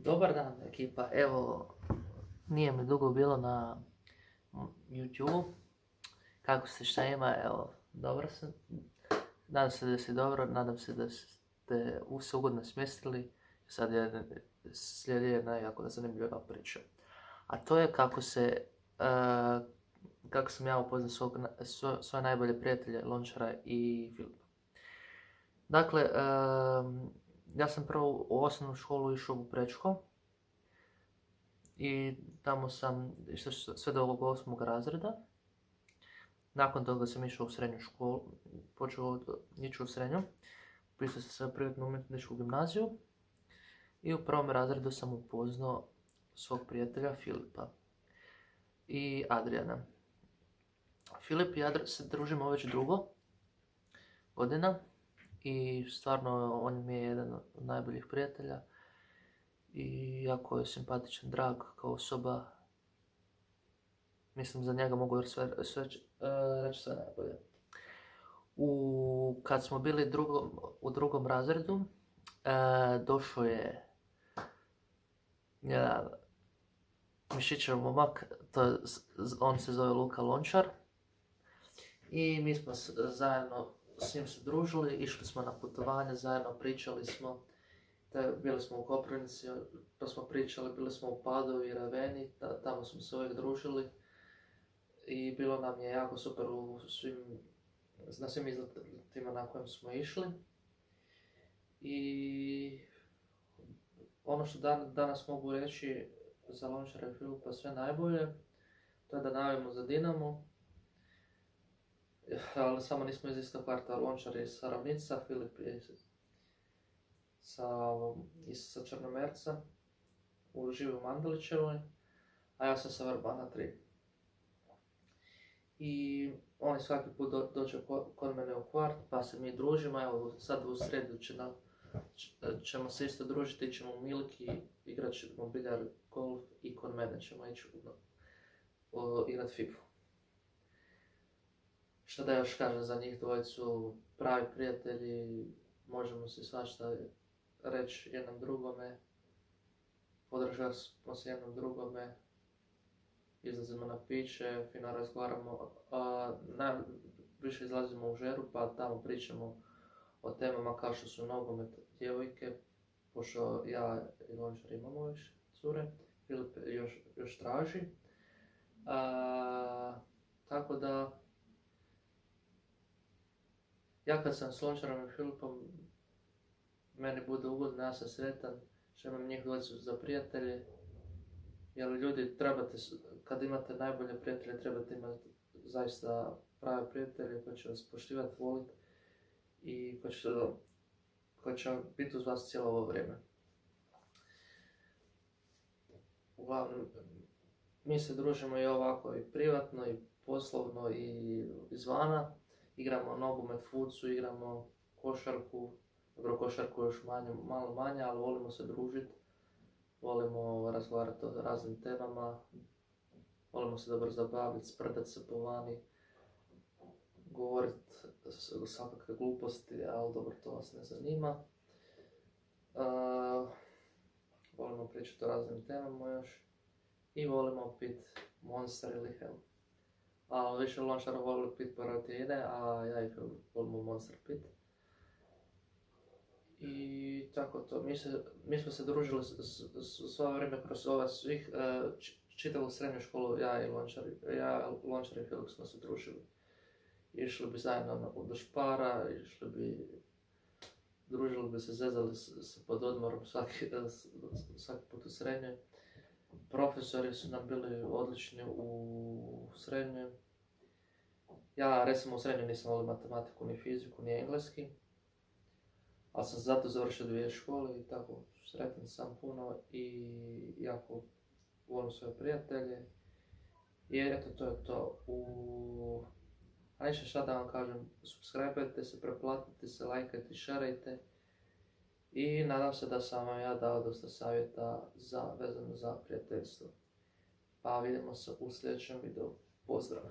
Dobar dan ekipa, evo nije mi dugo bilo na YouTube. Kako ste, šta ima, evo dobro sam. Nadam se da ste dobro, nadam se da ste se ugodno smjestili. Sad slijedi jedna jako zanimljiva priča. A to je kako sam ja upoznao svoje najbolje prijatelje Lončara i Filipa. Dakle, ja sam prvo u osnovnu školu išao u Prečko i tamo sam išao sve do ovog 8. razreda. Nakon toga sam išao u srednju školu, počeo ići u srednju, upisao sam se u privatnu umjetničku gimnaziju i u 1. razredu sam upoznao svog prijatelja Filipa i Adriana. Filip i Adrian se družimo već dugo godina i stvarno on mi je jedan od najboljih prijatelja i jako je simpatičan, drag kao osoba. Mislim, za njega mogu reći sve najbolje. Kad smo bili u 2. razredu, došao je jedan mišićev momak, on se zove Luka Lončar. I mi smo zajedno s njim se družili, išli smo na putovanje, zajedno pričali smo. Bili smo u Koprivnici, pa smo pričali, bili smo u Padovi i Raveni, tamo smo se uvijek družili. I bilo nam je jako super na svim izletima na kojem smo išli. I ono što danas mogu reći za Lončara i Filipa sve najbolje, to je da navijamo za Dinamo. Ali samo nismo iz istog kvarta, Lončar je sa Ravnica, Filip je sa Črnomerca, živi u Mandelićevoj, a ja sam sa Vrbana 3. I oni svaki put dođe kod mene u kvart, pa se mi družimo. Evo sad u sredu ćemo se isto družiti, ćemo u Milki, igrat ćemo biljar, golf i kod mene ćemo ići igrat FIFA. Šta da još kažem za njih dvojicu, pravi prijatelji, možemo se svašta reći jednom drugome, podržavamo se jednom drugome, izlazimo na piće, fino razgovaramo, najviše izlazimo u Žeru pa tamo pričamo o temama kao što su nogomet, djevojke, pošto ja i Lončar imamo više cure, Filip još traži. Tako da, ja kad sam s Lončarom i Filipom, meni bude ugodno, ja sam sretan što imam njih dvojicu za prijatelje. Jer ljudi, kad imate najbolje prijatelje, trebate imati zaista prave prijatelje koji će vas poštivati, voliti i koji će biti uz vas cijelo ovo vrijeme. Uglavnom, mi se družimo i ovako i privatno i poslovno i izvana. Igramo nogomet, fucu, igramo košarku. Dobro, košarku još malo manje, ali volimo se družiti. Volimo razgovarati o raznim temama. Volimo se dobro zabaviti, sprdati se po vani. Govoriti svakakve gluposti, ali dobro, to vas ne zanima. Volimo pričati o raznim temama još. I volimo pit Monster ili Hell. A više Lončara volimo pit Parotine, a ja i Filip volimo Monster pit. I tako to, mi smo se družili svo vrijeme kroz ove svih, čitavu srednju školu, Lončar i Filip smo se družili. Išli bi zajedno do Špara, družili bi se, zezali se pod odmorom svaki put u srednjoj. Profesori su nam bili odlični u srednjoj. Ja recimo u srednjoj nisam volio matematiku, ni fiziku, ni engleski. Ali sam zato završio 2 škole i tako sretan sam puno i jako volim svoje prijatelje. I eto, to je to. A ništa šta da vam kažem, subscribe-ajte se, preplatite se, lajkajte, šerajte. I nadam se da sam vam ja dao dosta savjeta vezano za prijateljstvo. Pa vidimo se u sljedećem videu. Pozdrav!